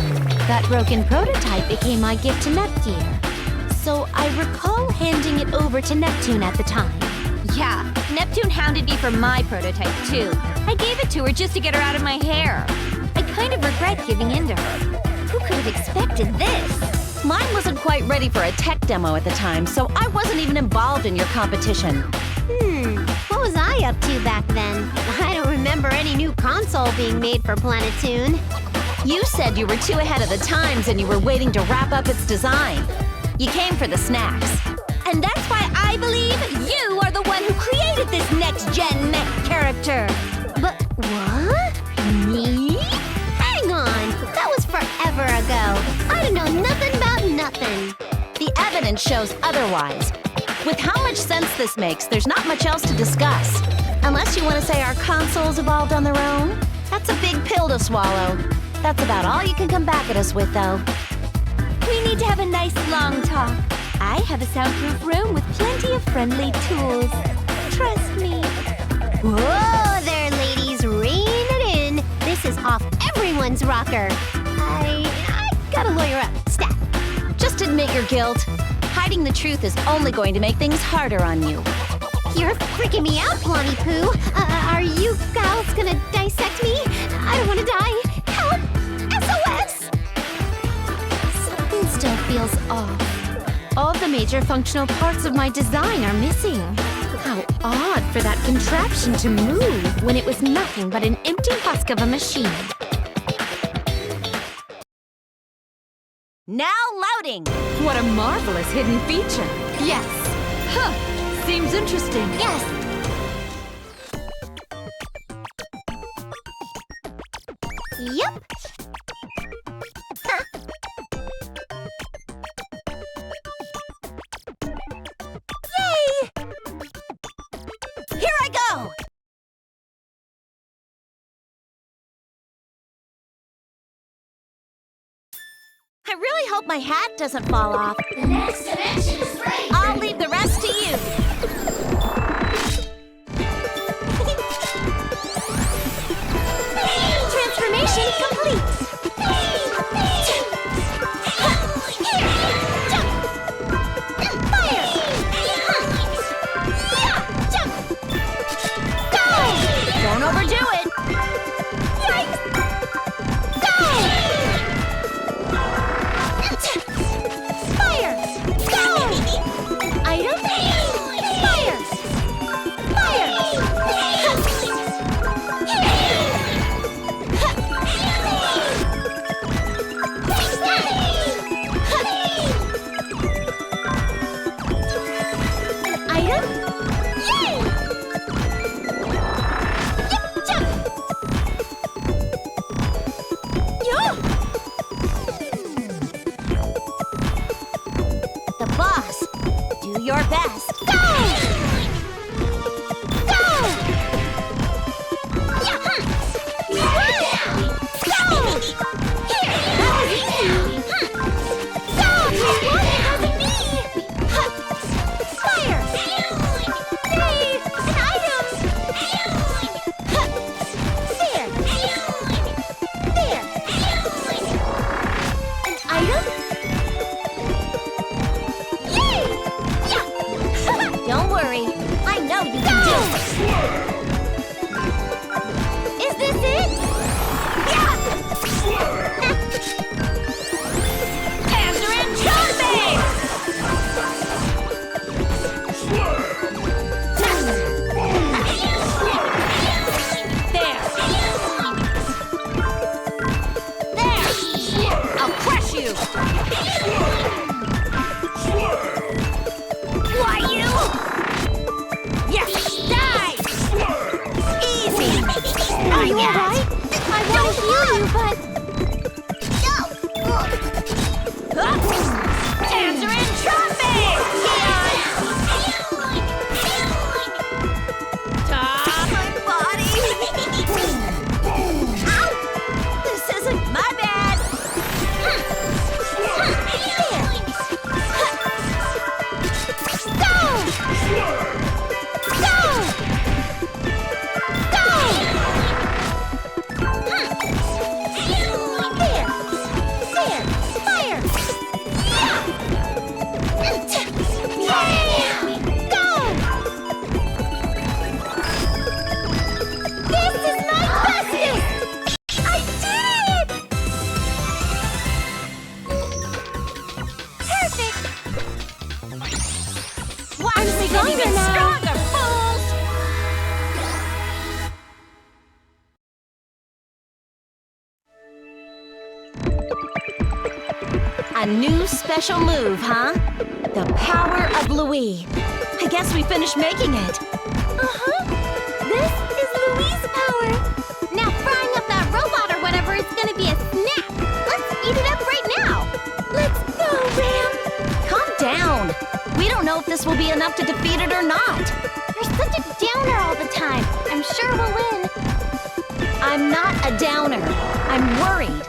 That broken prototype became my gift to Nepgear. So I recall handing it over to Neptune at the time. Yeah, Neptune hounded me for my prototype, too. I gave it to her just to get her out of my hair. I kind of regret giving in to her. Who could have expected this? Mine wasn't quite ready for a tech demo at the time, so I wasn't even involved in your competition. What was I up to back then? I don't remember any new console being made for Planetoon. You said you were too ahead of the times and you were waiting to wrap up its design. You came for the snacks. And that's why I believe you are the one who created this next-gen mech character. But what? Me? Hang on, that was forever ago. I don't know nothing about nothing. The evidence shows otherwise. With how much sense this makes, there's not much else to discuss. Unless you want to say our consoles evolved on their own. That's a big pill to swallow. That's about all you can come back at us with, though. We need to have a nice long talk. I have a soundproof room with plenty of friendly tools. Trust me. Whoa there, ladies, rein it in. This is off every stalker. I gotta lawyer up. Stat. Just admit your guilt. Hiding the truth is only going to make things harder on you. You're freaking me out, Blondie Pooh. Are you gals gonna dissect me? I don't wanna die. Help! SOS! Something still feels off. All the major functional parts of my design are missing. How odd for that contraption to move when it was nothing but an empty husk of a machine. Now loading! What a marvelous hidden feature. Yes. Huh. Seems interesting. Yes. Yep. Here I go! I really hope my hat doesn't fall off. The next dimension is right. I'll leave the rest to you. Transformation complete. Don't overdo it. The boss. Do your best. Don't worry. I know you can do it. Is this it? Mandarin Jumping! There! I'll crush you! Why you? Yes! Die! Easy! Are you alright? I want to heal you, but... Tangerine Trumpet! Top my body! Ow! This isn't my bad! Stronger now. Stronger, fools! A new special move, huh? The power of Louis. I guess we finished making it. Uh-huh. This is Louise' power. Now frying up that robot or whatever is gonna be a snack. Let's eat it up right now. Let's go, Ram. Calm down. We don't know if this will be enough to defeat it or not. You're such a downer all the time. I'm sure we'll win. I'm not a downer. I'm worried.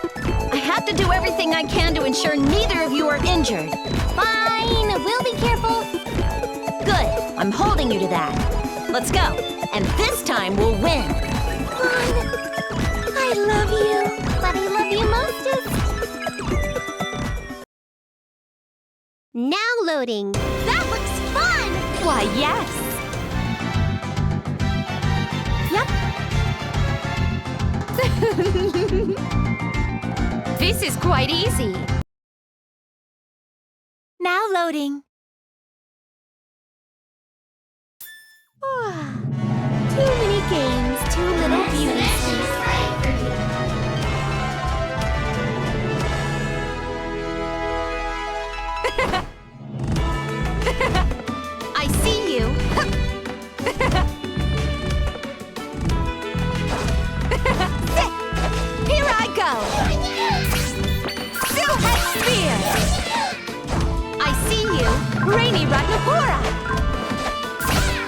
I have to do everything I can to ensure neither of you are injured. Fine, we'll be careful. Good. I'm holding you to that. Let's go. And this time we'll win. I love you. But I love you more. loading. That looks fun! Why, yes. This is quite easy. Now loading. Too many games, too little beauty space. I see you. Here I go. Silhouette Sphere. I see you. Rainy Ratnapura.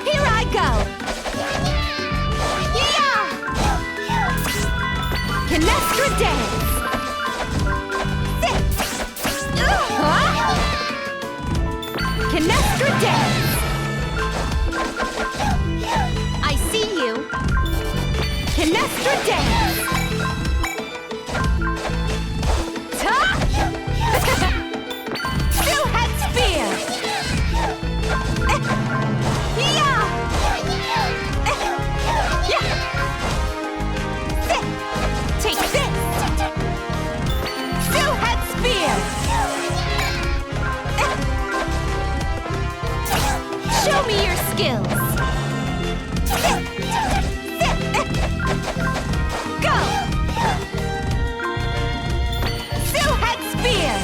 Here I go. Yeah! Canestra Dance. Huh? Canestra Dance. I see you. Canestra Dance. Ta! Silhouette Sphere. Yeah! Yeah! Take this. Silhouette Sphere. Show me your skills. Go! Silhouette Sphere.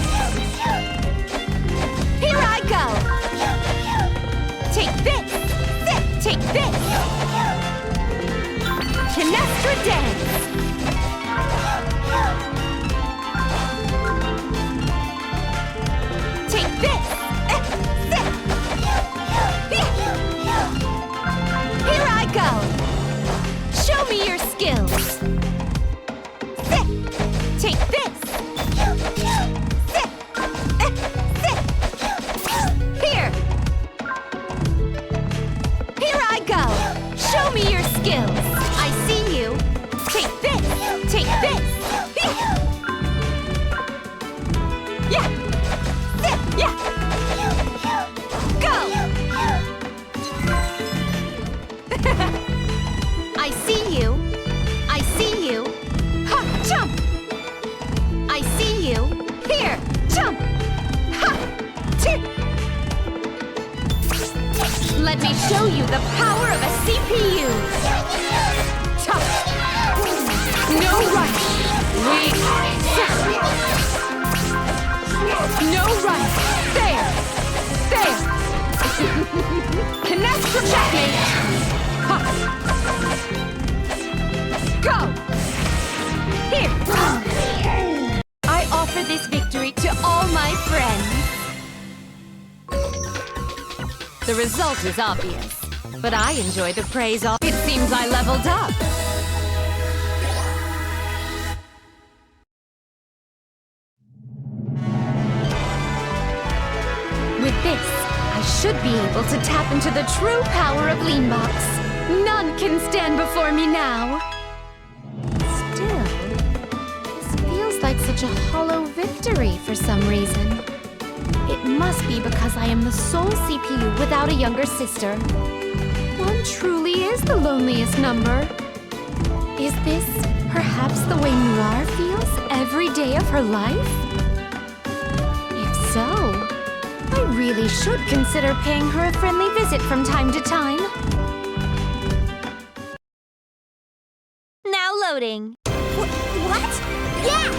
Here I go. Take this. Take this. Canestra Dance. Take this. Here I go. Show me your skills. Take this. Here. Here I go. Show me your skills. I see you. Take this. Take this. Yeah. Yeah. Go. I see you. I see you. Ha! Jump! I see you. Here! Jump! Ha! Tip! Let me show you the power of a CPU! Tough! No rush! No rush! There! There! Canestra checkmate! Ha! Go! Here! I offer this victory to all my friends. The result is obvious, but I enjoy the praise. It seems I leveled up. With this, I should be able to tap into the true power of Leanbox. None can stand before me now. Still, this feels like such a hollow victory for some reason. It must be because I am the sole CPU without a younger sister. One truly is the loneliest number. Is this perhaps the way Noir feels every day of her life? If so, I really should consider paying her a friendly visit from time to time. Now loading. What? Yeah!